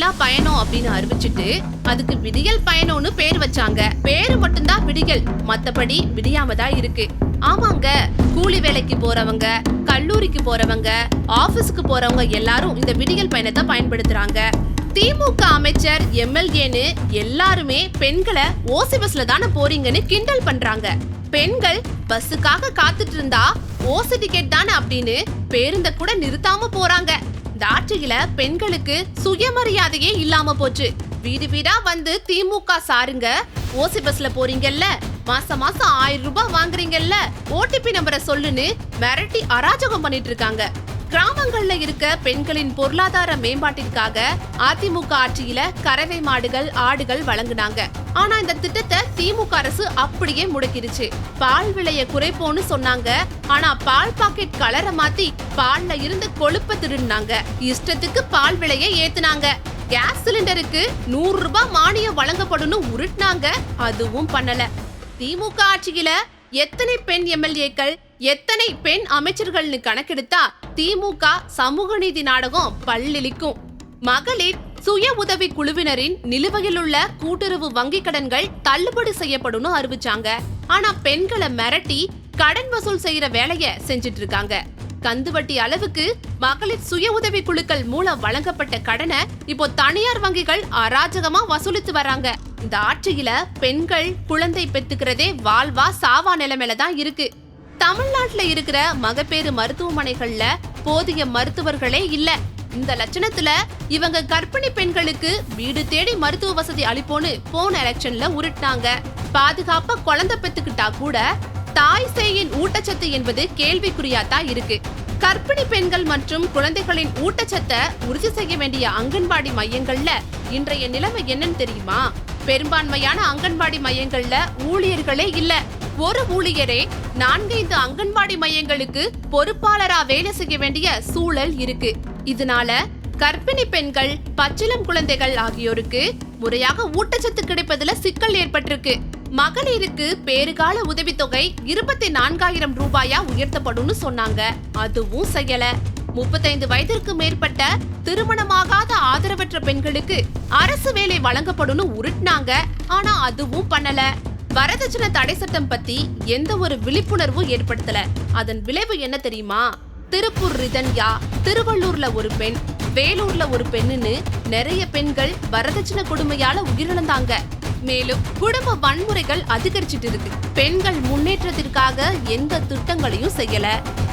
விடியலில்லா பயணம் அப்படின்னு அறிவிச்சிட்டு அதுக்கு விடியல் பயணம்னு பேர் வச்சாங்க. பேரு மட்டும்தான் விடியல், மத்தபடி விடியாம தான் இருக்கு. ஆமாங்க, கூலி வேலைக்கு போறவங்க, கல்லூரிக்கு போறவங்க, ஆபீஸ்க்கு போறவங்க எல்லாரும் இந்த விடியல் பயணத்தை பயன்படுத்துறாங்க. திமுக அமைச்சர், எம்எல்ஏன்னு எல்லாருமே பெண்களை ஓசி பஸ்ல தானே போறீங்கன்னு கிண்டல் பண்றாங்க. பெண்கள் பஸ்ஸுக்காக காத்துட்டு இருந்தா ஓசி டிக்கெட் தானே அப்படின்னு பேருந்த கூட நிறுத்தாம போறாங்க. இந்த ஆட்சியில பெண்களுக்கு சுயமரியாதையே இல்லாம போச்சு. வீடு வீடா வந்து திமுக சாருங்க ஓசி பஸ்ல போறீங்கல்ல, மாசம் மாசம் 1000 ரூபாய் வாங்குறீங்கல்ல, ஓடிபி நம்பரை சொல்லுன்னு மிரட்டி அராஜகம் பண்ணிட்டு இருக்காங்க. கிராமங்கள்ல இருக்க பெண்களின் பொருளாதார மேம்பாட்டிற்காக அதிமுக ஆட்சியில கறவை மாடுகள், ஆடுகள் வழங்குனாங்க. ஆனா இந்த திட்டத்தை திமுக அரசு அப்படியே முடக்கிடுச்சு. பால் விலைய குறைப்போன்னு சொன்னாங்க. ஆனா பால் பாக்கெட் கலரை மாத்தி பால்ல இருந்து கொழுப்ப திருடினாங்க. இஷ்டத்துக்கு பால் விலையை ஏத்துனாங்க. கேஸ் சிலிண்டருக்கு 100 ரூபாய் மானியம் வழங்கப்படும்னு உருட்டினாங்க. அதுவும் பண்ணல. திமுக ஆட்சியில எத்தனை பெண் எம்எல்ஏக்கள், எத்தனை பெண் அமைச்சர்கள்னு கணக்கெடுத்தா திமுக சமூக நீதி நாடகம் பல்லிழிக்கும். மகளிர் சுய உதவி குழுவினரின் நிலுவையில் உள்ள கூட்டுறவு வங்கி கடன்கள் தள்ளுபடி செய்யப்படும்னு அறிவிச்சாங்க. ஆனா பெண்களை மிரட்டி கடன் வசூல் செய்யற வேலைய செஞ்சிட்டு இருக்காங்க. கந்துவட்டி அளவுக்கு மகளிர் சுய உதவி குழுக்கள் மூலம் வழங்கப்பட்ட கடனை இப்போ தனியார் வங்கிகள் அராஜகமா வசூலித்து வராங்க. இந்த ஆட்சியில பெண்கள் குழந்தை பெத்துக்கிறதே வாழ்வா சாவா நிலைமையில தான் இருக்கு. தமிழ்நாட்டுல இருக்கிற மகப்பேறு மருத்துவமனைகள்ல போதிய மருத்துவர்களே இல்ல. இந்த லட்சணத்துல இவங்க கர்ப்பிணி பெண்களுக்கு வீடு தேடி மருத்துவ வசதி அளிப்போன்னு போன எலெக்ஷன்ல உருட்டாங்க. பாதுகாப்பா குழந்தை பெத்துக்கிட்டா கூட தாய் சேயின் ஊட்டச்சத்து என்பது கேள்விக்குறியாத்தான் இருக்கு. கர்ப்பிணி பெண்கள் மற்றும் குழந்தைகளின் ஊட்டச்சத்தை உறுதி செய்ய வேண்டிய அங்கன்வாடி மையங்கள்ல இன்றைய நிலைமை என்னன்னு தெரியுமா? பெரும்பான்மையான அங்கன்வாடி மையங்கள்ல ஊழியர்களே இல்ல. ஒரு ஊழியரே 4-5 அங்கன்வாடி மையங்களுக்கு பொறுப்பாளரா வேலை செய்ய வேண்டிய சூழல் இருக்கு. இதனால கர்ப்பிணி பெண்கள், பச்சிளம் குழந்தைகள் ஆகியோருக்கு முறையாக ஊட்டச்சத்து கிடைப்பதுல சிக்கல் ஏற்பட்டிருக்கு. மகளிருக்கு பேறுகால உதவித்தொகை 24,000 ரூபாயா உயர்த்தப்படும் சொன்னாங்க. அதுவும் செய்யல. 35 வயதிற்கு மேற்பட்ட திருமணமாகாத ஆதரவற்ற பெண்களுக்கு அரசு வேலை வழங்கப்படும் உருட்டினாங்க. ஆனா அதுவும் பண்ணல. வரதட்சணை தடை சட்டம் பத்தி எந்த ஒரு விழிப்புணர்வும் ஏற்படுத்தல. அதன் விளைவு என்ன தெரியுமா? திருப்பூர் ரிதன்யா, திருவள்ளூர்ல ஒரு பெண், வேலூர்ல ஒரு பெண்ணுன்னு நிறைய பெண்கள் வரதட்சணை கொடுமையால உயிரிழந்தாங்க. மேலும் குடும்ப வன்முறைகள் அதிகரிச்சிட்டு இருக்கு. பெண்கள் முன்னேற்றத்திற்காக எந்த திட்டங்களையும் செய்யல.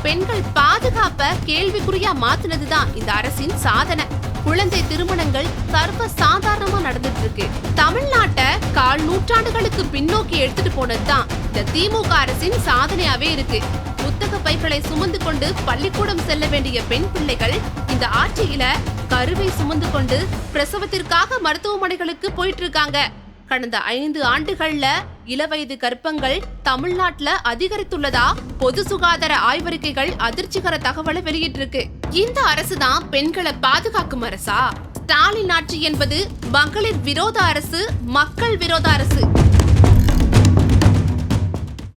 பெண்கள் பாதுகாப்ப கேள்விக்குறியா மாத்தினதுதான் இந்த அரசின் சாதனை. குழந்தை திருமணங்கள் சர்வ சாதாரணமா நடந்துட்டு இருக்கு. தமிழ்நாட்டை 1/4 நூற்றாண்டுகளுக்கு பின்னோக்கி எடுத்துட்டு போனதுதான் இந்த திமுக அரசின் சாதனையாவே இருக்கு. புத்தக பைகளை சுமந்து கொண்டு பள்ளிக்கூடம் செல்ல வேண்டிய பெண் பிள்ளைகள் இந்த ஆட்சியில கருவை சுமந்து கொண்டு பிரசவத்திற்காக மருத்துவமனைகளுக்கு போயிட்டு இருக்காங்க. கடந்த 5 ஆண்டுகள்ல இளவயது கர்ப்பங்கள் தமிழ்நாட்டுல அதிகரித்துள்ளதா பொது சுகாதார ஆய்வறிக்கைகள் அதிர்ச்சிகர தகவலை வெளியிட்டிருக்கு. இந்த அரசுதான் பெண்களை பாதுகாக்கும் அரசா? ஸ்டாலின் ஆட்சி என்பது மகளிர் விரோத அரசு, மக்கள் விரோத அரசு.